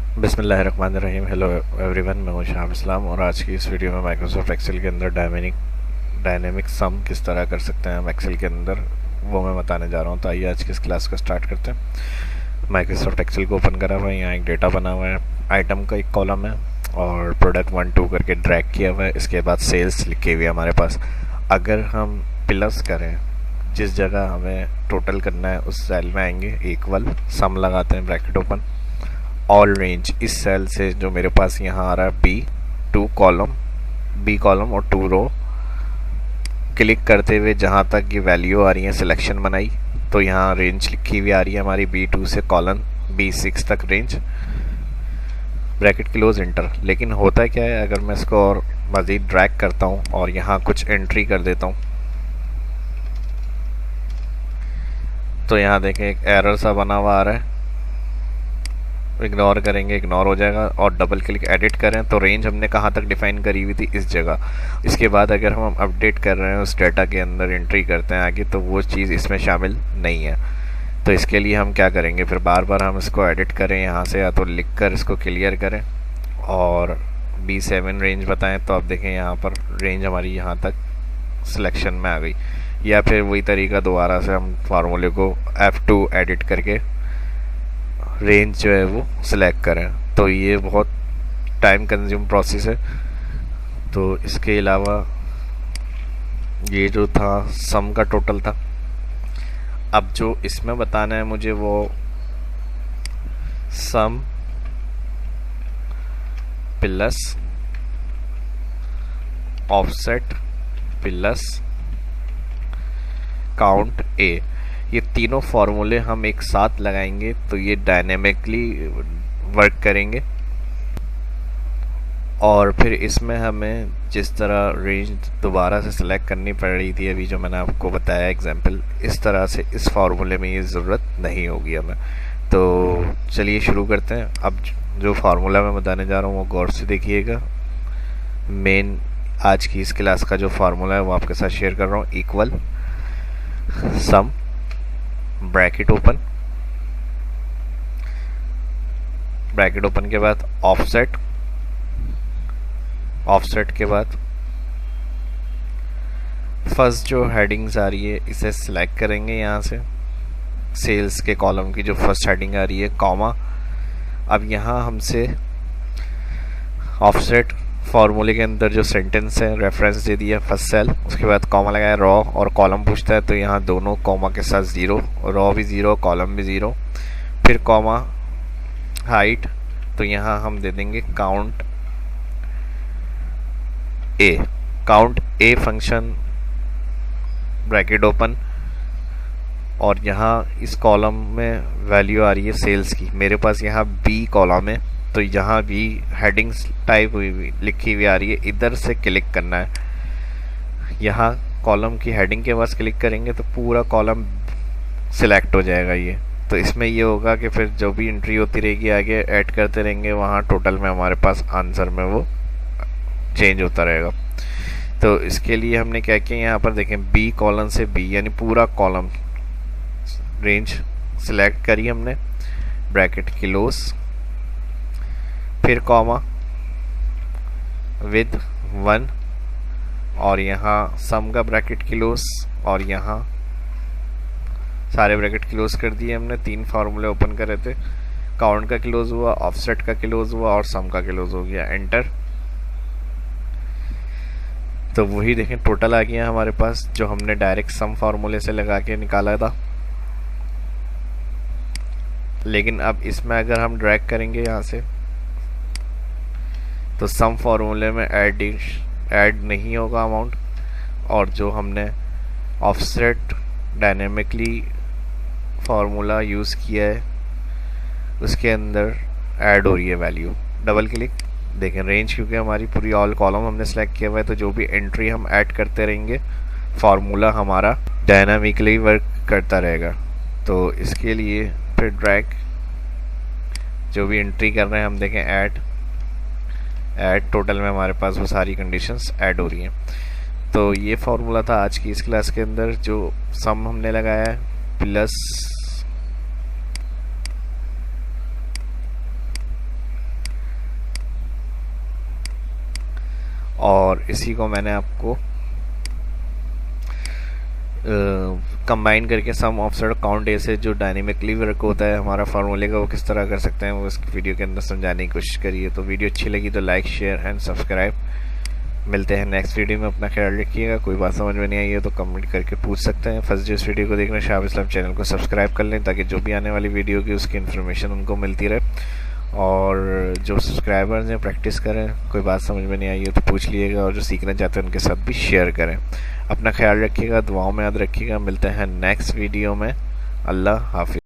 बिस्मिल्लाहिर्रहमानिर्रहीम। Hello everyone, मैं हूं शाह इस्लाम और आज की इस वीडियो में माइक्रोसॉफ्ट एक्सेल के अंदर डायनेमिक सम किस तरह कर सकते हैं हम एक्सेल के अंदर, वो मैं बताने जा रहा हूं। तो आइए आज की इस क्लास को स्टार्ट करते हैं। माइक्रोसॉफ्ट एक्सेल को ओपन करा हुआ है, यहाँ एक डेटा बना हुआ है, आइटम का एक कॉलम है और प्रोडक्ट 1 2 करके ड्रैग किया हुआ है। इसके बाद सेल्स लिखे हुए हमारे पास। अगर हम प्लस करें, जिस जगह हमें टोटल करना है उस सेल में आएंगे, इक्वल सम लगाते हैं, ब्रैकेट ओपन, ऑल रेंज। इस सेल से जो मेरे पास यहाँ आ रहा है बी कॉलम और 2 रो, क्लिक करते हुए जहाँ तक ये वैल्यू आ रही है सिलेक्शन बनाई, तो यहाँ रेंज लिखी हुई आ रही है हमारी B2 से कॉलन B6 तक रेंज, ब्रैकेट क्लोज इंटर। लेकिन होता क्या है, अगर मैं इसको और मज़ीद ड्रैग करता हूँ और यहाँ कुछ एंट्री कर देता हूँ, तो यहाँ देखें एक एरर सा बना हुआ आ रहा है। इग्नोर करेंगे, इग्नोर हो जाएगा। और डबल क्लिक एडिट करें तो रेंज हमने कहाँ तक डिफाइन करी हुई थी, इस जगह। इसके बाद अगर हम अपडेट कर रहे हैं उस डाटा के अंदर, एंट्री करते हैं आगे, तो वो चीज़ इसमें शामिल नहीं है। तो इसके लिए हम क्या करेंगे, फिर बार बार हम इसको एडिट करें यहाँ से, या तो लिख कर इसको क्लियर करें और B7 रेंज बताएं, तो आप देखें यहाँ पर रेंज हमारी यहाँ तक सिलेक्शन में आ गई। या फिर वही तरीका दोबारा से हम फार्मूले को F2 एडिट करके रेंज जो है वो सिलेक्ट करें। तो ये बहुत टाइम कंज्यूम प्रोसेस है। तो इसके अलावा ये जो था सम का टोटल था। अब जो इसमें बताना है मुझे, वो सम प्लस ऑफसेट प्लस काउंट ए, ये तीनों फार्मूले हम एक साथ लगाएंगे तो ये डायनेमिकली वर्क करेंगे। और फिर इसमें हमें जिस तरह रेंज दोबारा से सिलेक्ट करनी पड़ रही थी, अभी जो मैंने आपको बताया एग्जांपल, इस तरह से इस फार्मूले में ये ज़रूरत नहीं होगी हमें। तो चलिए शुरू करते हैं। अब जो फार्मूला मैं बताने जा रहा हूँ वो गौर से देखिएगा। मेन आज की इस क्लास का जो फार्मूला है वो आपके साथ शेयर कर रहा हूँ। इक्वल सम, ब्रैकेट ओपन, ब्रैकेट ओपन के बाद ऑफसेट, ऑफसेट के बाद फर्स्ट जो हेडिंग्स आ रही है इसे सिलेक्ट करेंगे यहाँ से, सेल्स के कॉलम की जो फर्स्ट हेडिंग आ रही है, कॉमा। अब यहाँ हमसे ऑफसेट फार्मूले के अंदर जो सेंटेंस है रेफरेंस दे दिया फर्स्ट सेल, उसके बाद कॉमा लगाया, रॉ और कॉलम पूछता है, तो यहाँ दोनों कॉमा के साथ 0, रॉ भी 0 कॉलम भी 0। फिर कॉमा हाइट, तो यहाँ हम दे देंगे count A, count a function, bracket open. और यहाँ इस कॉलम में वैल्यू आ रही है सेल्स की, मेरे पास यहाँ बी कॉलम है, तो यहाँ भी हेडिंग्स टाइप हुई लिखी हुई आ रही है, इधर से क्लिक करना है। यहाँ कॉलम की हेडिंग के पास क्लिक करेंगे तो पूरा कॉलम सिलेक्ट हो जाएगा ये। तो इसमें ये होगा कि फिर जो भी एंट्री होती रहेगी आगे ऐड करते रहेंगे, वहाँ टोटल में हमारे पास आंसर में वो चेंज होता रहेगा। तो इसके लिए हमने क्या किया, यहाँ पर देखें बी कॉलम से बी, यानी पूरा कॉलम रेंज सिलेक्ट करी हमने, ब्रैकेट क्लोज, फिर कॉमा विद 1, और यहाँ सम का ब्रैकेट क्लोज, और यहाँ सारे ब्रैकेट क्लोज कर दिए हमने। 3 फार्मूले ओपन कर रहे थे, काउंट का क्लोज हुआ, ऑफसेट का क्लोज हुआ और सम का क्लोज हो गया, एंटर। तो वही देखें टोटल आ गया हमारे पास जो हमने डायरेक्ट सम फार्मूले से लगा के निकाला था। लेकिन अब इसमें अगर हम ड्रैग करेंगे यहाँ से, तो सम फार्मूले में ऐड नहीं होगा अमाउंट, और जो हमने ऑफसेट डायनेमिकली फार्मूला यूज़ किया है उसके अंदर ऐड हो रही है वैल्यू। डबल क्लिक, देखें रेंज, क्योंकि हमारी पूरी ऑल कॉलम हमने सेलेक्ट किया हुआ है, तो जो भी एंट्री हम ऐड करते रहेंगे फार्मूला हमारा डायनामिकली वर्क करता रहेगा। तो इसके लिए फिर ड्रैग, जो भी एंट्री कर रहे हैं हम देखें ऐड टोटल में हमारे पास वो सारी कंडीशंस ऐड हो रही हैं। तो ये फार्मूला था आज की इस क्लास के अंदर, जो सम हमने लगाया है प्लस और इसी को मैंने आपको कंबाइन करके सम ऑफसेट काउंट ए से जो डायनेमिकली वर्क होता है हमारा फार्मूले का, वो किस तरह कर सकते हैं, वो इस वीडियो के अंदर समझाने की कोशिश करिए। तो वीडियो अच्छी लगी तो लाइक शेयर एंड सब्सक्राइब। मिलते हैं नेक्स्ट वीडियो में, अपना ख्याल रखिएगा। कोई बात समझ में नहीं आई है तो कमेंट करके पूछ सकते हैं। फर्स्ट जो इस वीडियो को देख रहे हैं शाह इस्लाम चैनल को सब्सक्राइब कर लें ताकि जो भी आने वाली वीडियो की उसकी इन्फॉर्मेशन उनको मिलती रहे। और जो सब्सक्राइबर्स हैं प्रैक्टिस करें, कोई बात समझ में नहीं आई है तो पूछ लीजिएगा, और जो सीखना चाहते हैं उनके साथ भी शेयर करें। अपना ख्याल रखिएगा, दुआओं में याद रखिएगा। मिलते हैं नेक्स्ट वीडियो में। अल्लाह हाफिज़।